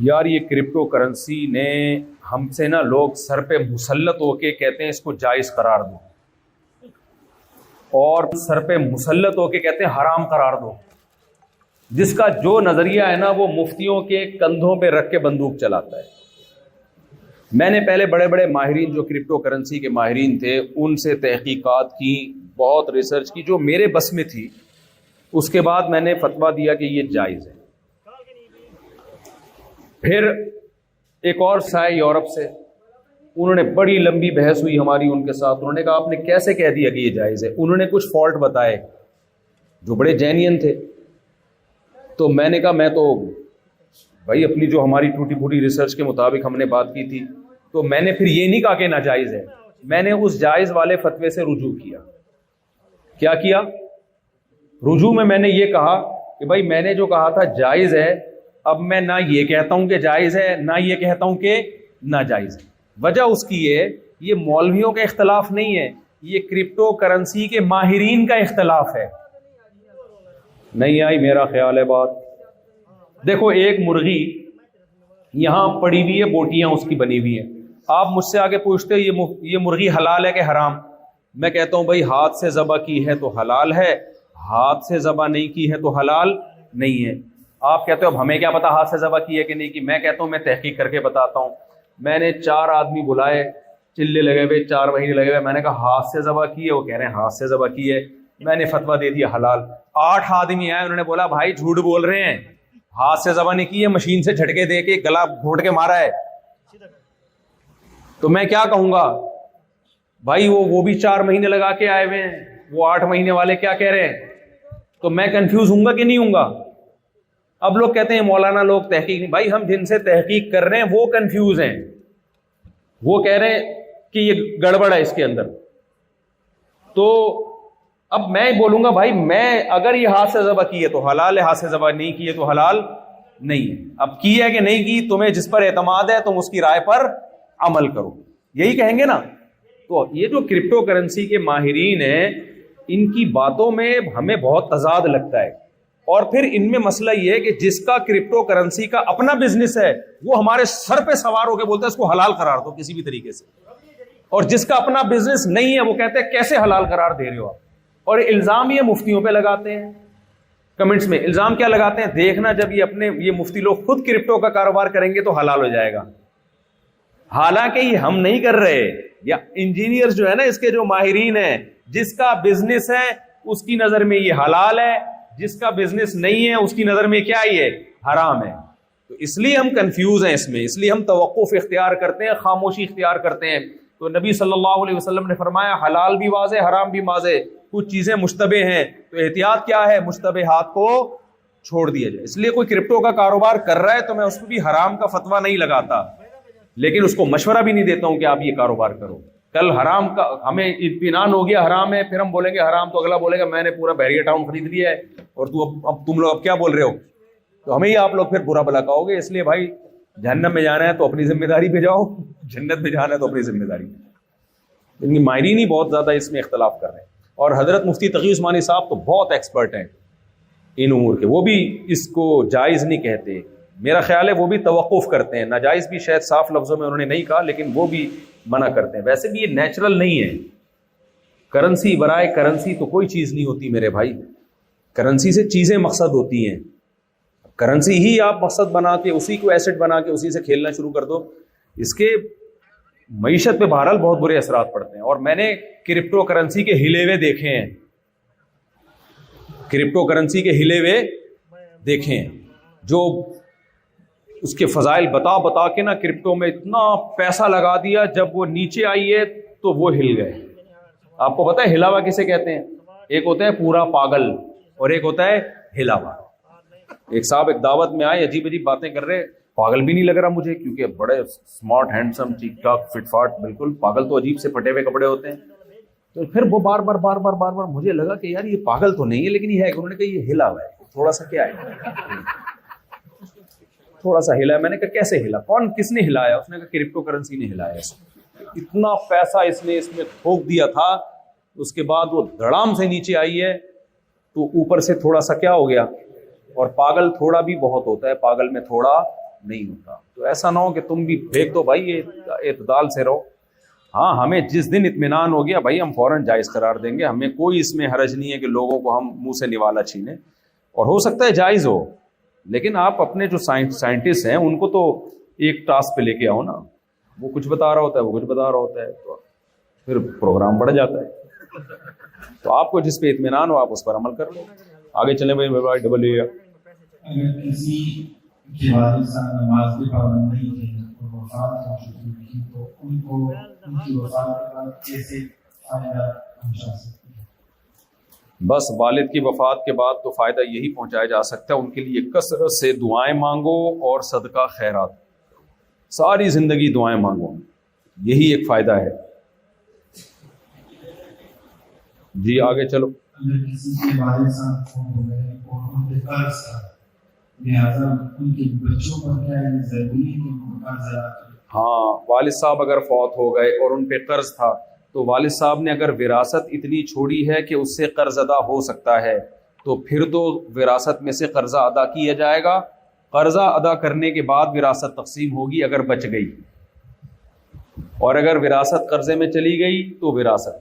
یار یہ crypto currency نے ہم سے نا لوگ سر پہ مسلط ہو کے کہتے ہیں اس کو جائز قرار دو، اور سر پہ مسلط ہو کے کہتے ہیں حرام قرار دو. جس کا جو نظریہ ہے نا وہ مفتیوں کے کندھوں پہ رکھ کے بندوق چلاتا ہے. میں نے پہلے بڑے بڑے ماہرین جو کرپٹو کرنسی کے ماہرین تھے ان سے تحقیقات کی، بہت ریسرچ کی جو میرے بس میں تھی. اس کے بعد میں نے فتویٰ دیا کہ یہ جائز ہے. پھر ایک اور سائے یورپ سے، انہوں نے بڑی لمبی بحث ہوئی ہماری ان کے ساتھ. انہوں نے کہا آپ نے کیسے کہہ دیا کہ یہ جائز ہے؟ انہوں نے کچھ فالٹ بتائے جو بڑے جینین تھے. تو میں نے کہا میں تو بھائی اپنی جو ہماری ٹوٹی پھوٹی ریسرچ کے مطابق ہم نے بات کی تھی، تو میں نے پھر یہ نہیں کہا کہ ناجائز ہے. میں نے اس جائز والے فتوے سے رجوع کیا. کیا کیا؟ رجوع میں نے یہ کہا کہ بھائی میں نے جو کہا تھا جائز ہے، اب میں نہ یہ کہتا ہوں کہ جائز ہے نہ یہ کہتا ہوں کہ ناجائز ہے. وجہ اس کی یہ مولویوں کا اختلاف نہیں ہے، یہ کرپٹو کرنسی کے ماہرین کا اختلاف ہے. نہیں آئی میرا خیال ہے بات. دیکھو ایک مرغی یہاں پڑی ہوئی ہے، بوٹیاں اس کی بنی ہوئی ہیں. آپ مجھ سے آگے پوچھتے یہ مرغی حلال ہے کہ حرام؟ میں کہتا ہوں بھائی ہاتھ سے ذبح کی ہے تو حلال ہے، ہاتھ سے ذبح نہیں کی ہے تو حلال نہیں ہے. آپ کہتے ہو اب ہمیں کیا پتا ہاتھ سے ذبح کی ہے کہ نہیں کی. میں کہتا ہوں میں تحقیق کر کے بتاتا ہوں. میں نے 4 آدمی بلائے، چلے لگے ہوئے، 4 مہینے لگے ہوئے. میں نے کہا ہاتھ سے ذبح کی ہے؟ وہ کہہ رہے ہیں ہاتھ سے ذبح کی ہے. میں نے فتویٰ دے دیا حلال. 8 آدمی آئے، انہوں نے بولا بھائی جھوٹ بول رہے ہیں، ہاتھ سے ذبح نہیں کی ہے، مشین سے جھٹکے دے کے گلا گھونٹ کے مارا ہے. تو میں کیا کہوں گا بھائی؟ وہ بھی 4 مہینے لگا کے آئے ہوئے ہیں، وہ 8 مہینے والے کیا کہہ رہے ہیں؟ تو میں کنفیوز ہوں گا کہ نہیں ہوں گا؟ اب لوگ کہتے ہیں مولانا لوگ تحقیق نہیں. بھائی ہم جن سے تحقیق کر رہے ہیں وہ کنفیوز ہیں، وہ کہہ رہے ہیں کہ یہ گڑبڑ ہے اس کے اندر. تو اب میں بولوں گا بھائی میں اگر یہ ہاتھ سے ذبح کی ہے تو حلال ہے، ہاتھ سے ذبح نہیں کی ہے تو حلال نہیں ہے. اب کی ہے کہ نہیں کی، تمہیں جس پر اعتماد ہے تم اس کی رائے پر عمل کرو، یہی کہیں گے نا. تو یہ جو کرپٹو کرنسی کے ماہرین ہیں ان کی باتوں میں ہمیں بہت تضاد لگتا ہے. اور پھر ان میں مسئلہ یہ ہے کہ جس کا کرپٹو کرنسی کا اپنا بزنس ہے وہ ہمارے سر پہ سوار ہو کے بولتا ہے اس کو حلال قرار دو کسی بھی طریقے سے، اور جس کا اپنا بزنس نہیں ہے وہ کہتے ہیں کیسے حلال قرار دے رہے ہو آپ. اور الزام یہ مفتیوں پہ لگاتے ہیں. کمنٹس میں الزام کیا لگاتے ہیں؟ دیکھنا جب یہ مفتی لوگ خود کرپٹو کا کاروبار کریں گے تو حلال ہو جائے گا. حالانکہ یہ ہم نہیں کر رہے. یا انجینئر جو ہے نا اس کے جو ماہرین ہیں، جس کا بزنس ہے اس کی نظر میں یہ حلال ہے، جس کا بزنس نہیں ہے اس کی نظر میں کیا یہ حرام ہے. تو اس لیے ہم کنفیوز ہیں اس میں، اس لیے ہم توقف اختیار کرتے ہیں، خاموشی اختیار کرتے ہیں. تو نبی صلی اللہ علیہ وسلم نے فرمایا حلال بھی واضح حرام بھی واضح، کچھ چیزیں مشتبہ ہیں تو احتیاط کیا ہے؟ مشتبہات کو چھوڑ دیا جائے. اس لیے کوئی کرپٹو کا کاروبار کر رہا ہے تو میں اس کو بھی حرام کا فتویٰ نہیں لگاتا، لیکن اس کو مشورہ بھی نہیں دیتا ہوں کہ آپ یہ کاروبار کرو. کل حرام کا ہمیں اطمینان ہو گیا حرام ہے، پھر ہم بولیں گے حرام، تو اگلا بولے گا میں نے پورا بحریہ ٹاؤن خرید لیا ہے اور اب تم لوگ اب کیا بول رہے ہو. تو ہمیں ہی آپ لوگ پھر برا بھلا کہو گے. اس لیے بھائی جہنم میں جانا ہے تو اپنی ذمہ داری پہ جاؤ، جنت میں جانا ہے تو اپنی ذمہ داری. ان کی ماہرین ہی بہت زیادہ اس میں اختلاف کر رہے ہیں. اور حضرت مفتی تقی عثمانی صاحب تو بہت ایکسپرٹ ہیں ان امور کے، وہ بھی اس کو جائز نہیں کہتے. میرا خیال ہے وہ بھی توقف کرتے ہیں. ناجائز بھی شاید صاف لفظوں میں انہوں نے نہیں کہا، لیکن وہ بھی منع کرتے ہیں. ویسے بھی یہ نیچرل نہیں ہے. کرنسی برائے کرنسی تو کوئی چیز نہیں ہوتی میرے بھائی. کرنسی سے چیزیں مقصد ہوتی ہیں. کرنسی ہی آپ مقصد بنا کے اسی کو ایسٹ بنا کے اسی سے کھیلنا شروع کر دو، اس کے معیشت پہ بہرحال بہت برے اثرات پڑتے ہیں. اور میں نے کرپٹو کرنسی کے ہلے ہوئے دیکھے ہیں، کرپٹو کرنسی کے ہلے ہوئے دیکھے ہیں، جو اس کے فضائل بتا کے نا کرپٹو میں اتنا پیسہ لگا دیا، جب وہ نیچے آئی ہے تو وہ ہل گئے. آپ کو پتا ہے ہلا ہوا کسے کہتے ہیں؟ ایک ہوتا ہے پورا پاگل اور ایک ہوتا ہے ہلا ہوا. ایک صاحب ایک دعوت میں آئے، عجیب عجیب باتیں کر رہے. پاگل بھی نہیں لگ رہا مجھے کیونکہ بڑے اسمارٹ ہینڈسم ٹھیک ٹھاک فٹ فاٹ بالکل. پاگل تو عجیب سے پھٹے ہوئے کپڑے ہوتے ہیں. تو پھر وہ بار بار مجھے لگا کہ یار یہ پاگل تو نہیں ہے لیکن یہ ہے. انہوں نے کہا یہ ہلا ہوا ہے تھوڑا سا. کیا ہے؟ تھوڑا سا ہلا ہے. میں نے کہا کیسے ہلا؟ کس نے ہلایا؟ اس نے کہا کرپٹو کرنسی نے ہلایا. اتنا پیسہ اس نے تھوک دیا تھا، اس کے بعد وہ دھڑام سے نیچے آئی ہے تو اوپر سے تھوڑا سا کیا ہو گیا. اور پاگل تھوڑا بھی بہت ہوتا ہے، پاگل میں تھوڑا نہیں ہوتا. تو ایسا نہ ہو کہ تم بھی پھینک دو بھائی, اعتدال سے رہو. ہاں ہمیں جس دن اطمینان ہو گیا بھائی ہم فوراً جائز قرار دیں گے, ہمیں کوئی اس میں حرج نہیں ہے کہ لوگوں کو ہم منہ سے نوالا چھینیں, اور ہو سکتا ہے جائز ہو, لیکن آپ اپنے جو سائنٹسٹ ہیں ان کو تو ایک ٹاسک پہ لے کے آؤ نا, وہ کچھ بتا رہا ہوتا ہے وہ کچھ بتا رہا ہوتا ہے, تو پھر پروگرام بڑھ جاتا ہے. تو آپ کو جس پہ اطمینان ہو آپ اس پر عمل کر لو. آگے چلیں بھائی ڈبل اے. اگر کسی کے والد صاحب نماز کے پابند نہیں تھے اور وفات ہو چکی تھی تو ان کو ان کی وفات کے بعد کیسے فائدہ پہنچا سکتے ہیں؟ بس والد کی وفات کے بعد تو فائدہ یہی پہنچایا جا سکتا ہے ان کے لیے کثرت سے دعائیں مانگو اور صدقہ خیرات, ساری زندگی دعائیں مانگو, یہی ایک فائدہ ہے. جی آگے چلو. اگر کسی کے والد صاحب فوت ہو گئے اور ان پہ قرض تھا, لہٰذا ان کے بچوں پر کیا یہ ضروری ہے کہ ان کو قرض ادا کریں؟ ہاں, والد صاحب اگر فوت ہو گئے اور ان پہ قرض تھا تو والد صاحب نے اگر وراثت اتنی چھوڑی ہے کہ اس سے قرض ادا ہو سکتا ہے تو پھر تو وراثت میں سے قرضہ ادا کیا جائے گا. قرضہ ادا کرنے کے بعد وراثت تقسیم ہوگی اگر بچ گئی, اور اگر وراثت قرضے میں چلی گئی تو وراثت,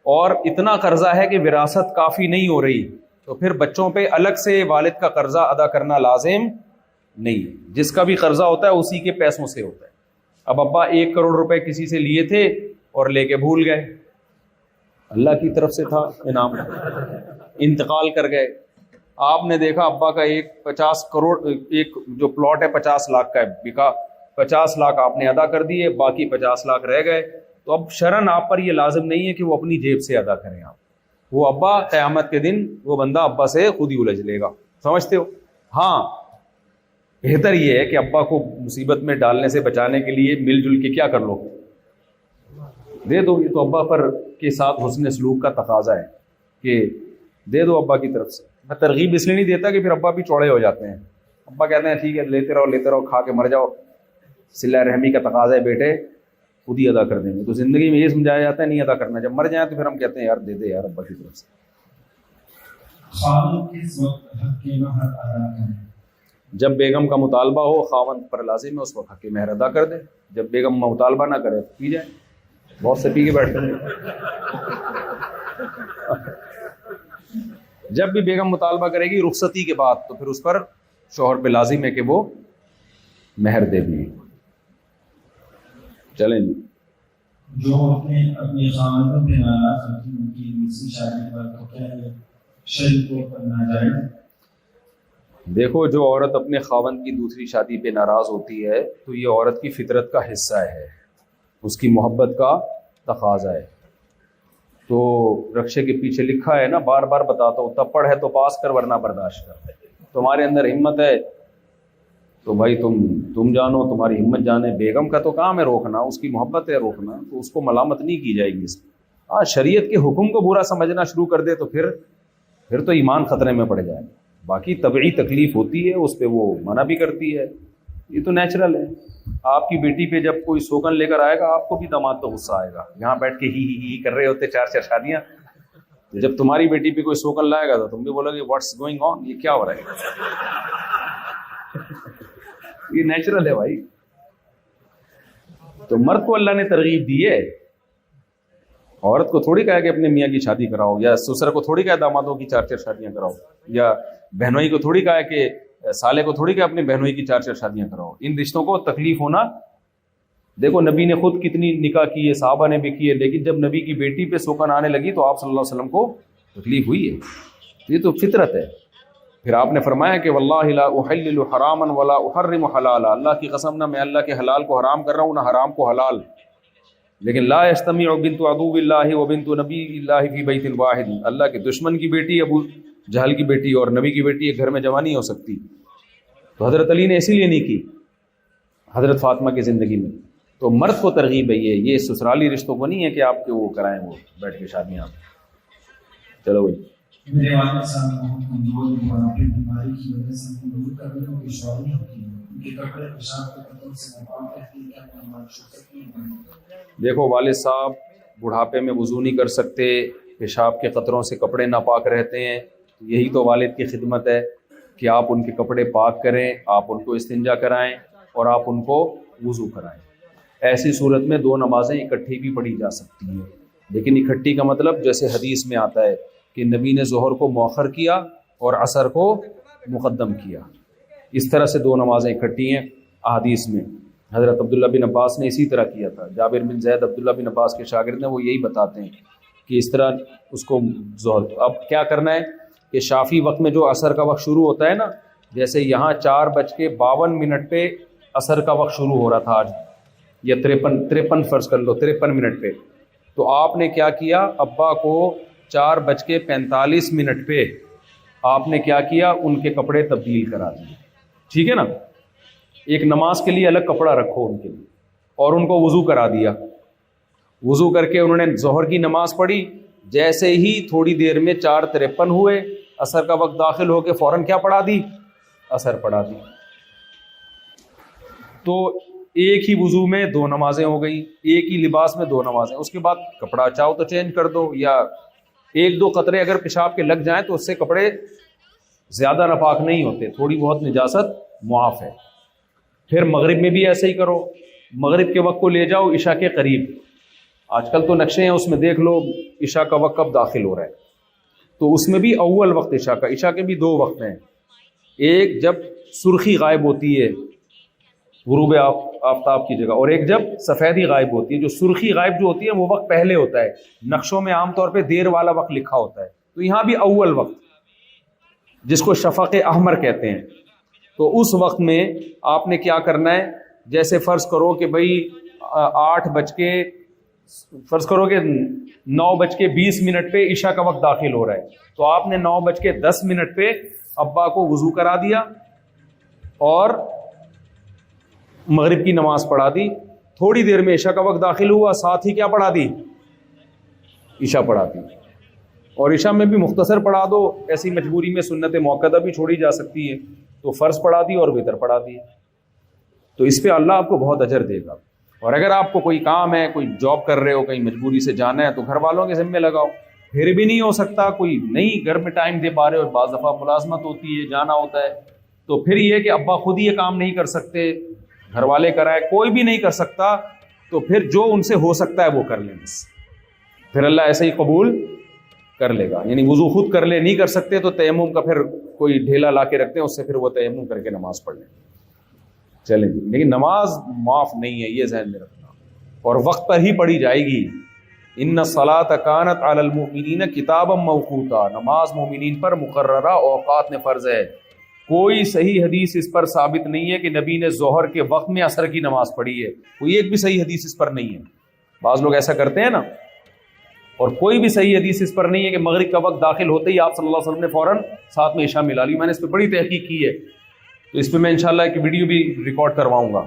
اور اتنا قرضہ ہے کہ وراثت کافی نہیں ہو رہی تو پھر بچوں پہ الگ سے والد کا قرضہ ادا کرنا لازم نہیں. جس کا بھی قرضہ ہوتا ہے اسی کے پیسوں سے ہوتا ہے. اب ابا 1 کروڑ روپے کسی سے لیے تھے اور لے کے بھول گئے, اللہ کی طرف سے تھا انعام, انتقال کر گئے, آپ نے دیکھا ابا کا 50 کروڑ ایک جو پلاٹ ہے 50 لاکھ کا ہے بکا, 50 لاکھ آپ نے ادا کر دیے, باقی 50 لاکھ رہ گئے, تو اب شرعاً آپ پر یہ لازم نہیں ہے کہ وہ اپنی جیب سے ادا کریں. آپ وہ ابا قیامت کے دن وہ بندہ ابا سے خود ہی الجھ لے گا, سمجھتے ہو. ہاں بہتر یہ ہے کہ ابا کو مصیبت میں ڈالنے سے بچانے کے لیے مل جل کے کیا کر لو, دے دو. یہ تو ابا پر کے ساتھ حسن سلوک کا تقاضا ہے کہ دے دو ابا کی طرف سے. میں ترغیب اس لیے نہیں دیتا کہ پھر ابا بھی چوڑے ہو جاتے ہیں. ابا کہتے ہیں ٹھیک ہے لیتے رہو کھا کے مر جاؤ, صلہ رحمی کا تقاضا ہے بیٹے, خود ہی ادا کر دیں گے. تو زندگی میں یہ سمجھایا جاتا ہے نہیں ادا کرنا, جب مر جائیں تو پھر ہم کہتے ہیں یار دے دے یار ابا کی طرف سے. خاوند کس وقت حق مہر ادا کریں؟ جب بیگم کا مطالبہ ہو خاوند پر لازم ہے اس وقت حق مہر ادا کر دے. جب بیگم مطالبہ نہ کرے تو پی جائے, بہت سے پی کے بیٹھتے ہیں. جب بھی بیگم مطالبہ کرے گی رخصتی کے بعد تو پھر اس پر شوہر پہ لازم ہے کہ وہ مہر دے بھی. چلیں جی. جو اپنے خاوندوں پہ ناراض ہوتی ہیں ان کی دوسری شادی پر تو کیا یہ شرعی طور پر ناجائز؟ دیکھو جو عورت اپنے خاوند کی دوسری شادی پہ ناراض ہوتی ہے تو یہ عورت کی فطرت کا حصہ ہے, اس کی محبت کا تقاضا ہے. تو رکشے کے پیچھے لکھا ہے نا, بار بار بتاتا ہوں, تب پڑھ ہے تو پاس کر ورنہ برداشت کر. تمہارے اندر ہمت ہے تو بھائی تم جانو, تمہاری ہمت جانے. بیگم کا تو کام ہے روکنا, اس کی محبت ہے روکنا, تو اس کو ملامت نہیں کی جائے گی اس میں. ہاں شریعت کے حکم کو برا سمجھنا شروع کر دے تو پھر تو ایمان خطرے میں پڑ جائے. باقی طبعی تکلیف ہوتی ہے اس پہ وہ منع بھی کرتی ہے, یہ تو نیچرل ہے. آپ کی بیٹی پہ جب کوئی سوگن لے کر آئے گا آپ کو بھی داماد پہ غصہ آئے گا. یہاں بیٹھ کے ہی کر رہے ہوتے 4 شادیاں, جب تمہاری بیٹی پہ کوئی سوگن لائے گا تو تم بھی بولو گے واٹس گوئنگ آن, یہ کیا ہو رہا ہے. یہ نیچرل ہے بھائی. تو مرد کو اللہ نے ترغیب دی ہے, عورت کو تھوڑی کہا کہ اپنے میاں کی شادی کراؤ, یا سسر کو تھوڑی کہا دامادوں کی 4 شادیاں کراؤ, یا بہنوئی کو تھوڑی کہا کہ سالے کو تھوڑی کہا اپنی بہنوئی کی 4 شادیاں کراؤ. ان رشتوں کو تکلیف ہونا, دیکھو نبی نے خود کتنی نکاح کی ہے, صحابہ نے بھی کی ہے, لیکن جب نبی کی بیٹی پہ سوکن آنے لگی تو آپ صلی اللہ علیہ وسلم کو تکلیف ہوئی ہے. یہ تو فطرت ہے. پھر آپ نے فرمایا کہ واللہ لا احلل حراما ولا احرم حلالا, اللہ کی قسم نہ میں اللہ کے حلال کو حرام کر رہا ہوں نہ حرام کو حلال. لیکن لا یجتمع بنت عدو اللہ و بنت نبی اللہ فی بیت واحد, اللہ کے دشمن کی بیٹی ابو جہل کی بیٹی اور نبی کی بیٹی ایک گھر میں جمع نہیں ہو سکتی. تو حضرت علی نے اسی لیے نہیں کی حضرت فاطمہ کی زندگی میں. تو مرد کو ترغیب ہے یہ سسرالی رشتوں کو نہیں ہے کہ آپ کے وہ کرائیں وہ بیٹھ کے شادیاں. چلو بھائی. میرے والد صاحب بہت کمزور ہیں, بیماری کی وجہ سے دور کرنے کو شوق نہیں ہوتی ہے, ان کے کپڑے پیشاب کے قطروں سے ناپاک رہتے ہیں, کیا نماز چھوٹ سکتی ہے؟ دیکھو والد صاحب بڑھاپے میں وضو نہیں کر سکتے, پیشاب کے قطروں سے کپڑے ناپاک رہتے ہیں, یہی تو والد کی خدمت ہے کہ آپ ان کے کپڑے پاک کریں, آپ ان کو استنجا کرائیں. اور آپ ان کو وضو کرائیں۔ ایسی صورت میں دو نمازیں اکٹھی بھی پڑھی جا سکتی ہیں، لیکن اکٹھی کا مطلب جیسے حدیث میں آتا ہے کہ نبی نے ظہر کو مؤخر کیا اور عصر کو مقدم کیا، اس طرح سے دو نمازیں اکٹھی ہیں احادیث میں۔ حضرت عبداللہ بن عباس نے اسی طرح کیا تھا، جابر بن زید عبداللہ بن عباس کے شاگرد ہیں، وہ یہی بتاتے ہیں کہ اس طرح اس کو ظہر۔ اب کیا کرنا ہے کہ شافی وقت میں جو عصر کا وقت شروع ہوتا ہے نا، جیسے یہاں 4:52 پہ عصر کا وقت شروع ہو رہا تھا آج، یا 53 فرض کر لو 53 منٹ پہ، تو آپ نے کیا کیا، ابا کو 4:45 پہ آپ نے کیا کیا، ان کے کپڑے تبدیل کرا دیے، ٹھیک ہے نا، ایک نماز کے لیے الگ کپڑا رکھو ان کے لیے، اور ان کو وضو کرا دیا۔ وضو کر کے انہوں نے ظہر کی نماز پڑھی، جیسے ہی تھوڑی دیر میں 4:53 ہوئے، عصر کا وقت داخل ہو کے فوراً کیا پڑھا دی، عصر پڑھا دی۔ تو ایک ہی وضو میں دو نمازیں ہو گئی، ایک ہی لباس میں دو نمازیں، اس کے بعد کپڑا چاہو تو چینج کر دو، یا ایک دو قطرے اگر پیشاب کے لگ جائیں تو اس سے کپڑے زیادہ ناپاک نہیں ہوتے، تھوڑی بہت نجاست معاف ہے۔ پھر مغرب میں بھی ایسے ہی کرو، مغرب کے وقت کو لے جاؤ عشاء کے قریب، آج کل تو نقشے ہیں اس میں دیکھ لو عشاء کا وقت کب داخل ہو رہا ہے، تو اس میں بھی اول وقت عشاء کا، عشاء کے بھی دو وقت ہیں، ایک جب سرخی غائب ہوتی ہے غروب آفتاب کی جگہ، اور ایک جب سفیدی غائب ہوتی ہے۔ جو سرخی غائب جو ہوتی ہے وہ وقت پہلے ہوتا ہے، نقشوں میں عام طور پہ دیر والا وقت لکھا ہوتا ہے، تو یہاں بھی اول وقت جس کو شفق احمر کہتے ہیں، تو اس وقت میں آپ نے کیا کرنا ہے، جیسے فرض کرو کہ بھائی 9:20 پہ عشاء کا وقت داخل ہو رہا ہے، تو آپ نے 9:10 پہ ابا کو وضو کرا دیا اور مغرب کی نماز پڑھا دی، تھوڑی دیر میں عشاء کا وقت داخل ہوا، ساتھ ہی کیا پڑھا دی، عشاء پڑھا دی، اور عشاء میں بھی مختصر پڑھا دو، ایسی مجبوری میں سنت موقدہ بھی چھوڑی جا سکتی ہے، تو فرض پڑھا دی اور وتر پڑھا دی، تو اس پہ اللہ آپ کو بہت اجر دے گا۔ اور اگر آپ کو کوئی کام ہے، کوئی جاب کر رہے ہو، کہیں مجبوری سے جانا ہے، تو گھر والوں کے ذمہ لگاؤ، پھر بھی نہیں ہو سکتا، کوئی نہیں گھر میں ٹائم دے پا رہے ہو، بعض دفعہ ملازمت ہوتی ہے، جانا ہوتا ہے، تو پھر یہ کہ ابا خود یہ کام نہیں کر سکتے، گھر والے کرائے، کوئی بھی نہیں کر سکتا، تو پھر جو ان سے ہو سکتا ہے وہ کر لیں بس، پھر اللہ ایسے ہی قبول کر لے گا۔ یعنی وضو خود کر لے، نہیں کر سکتے تو تیمم کا پھر کوئی ڈھیلا لا کے رکھتے ہیں، اس سے پھر وہ تیمم کر کے نماز پڑھ لیں، چلیں جی۔ لیکن نماز معاف نہیں ہے، یہ ذہن میں رکھنا، اور وقت پر ہی پڑھی جائے گی۔ ان الصلاۃ کانت علی المؤمنین کتابا موقوتا، نماز مومنین پر مقررہ اوقات میں فرض ہے۔ کوئی صحیح حدیث اس پر ثابت نہیں ہے کہ نبی نے ظہر کے وقت میں عصر کی نماز پڑھی ہے، کوئی ایک بھی صحیح حدیث اس پر نہیں ہے۔ بعض لوگ ایسا کرتے ہیں نا، اور کوئی بھی صحیح حدیث اس پر نہیں ہے کہ مغرب کا وقت داخل ہوتے ہی آپ صلی اللہ علیہ وسلم نے فوراً ساتھ میں عشاء ملا لی۔ میں نے اس پہ بڑی تحقیق کی ہے، تو اس پہ میں انشاءاللہ ایک ویڈیو بھی ریکارڈ کرواؤں گا۔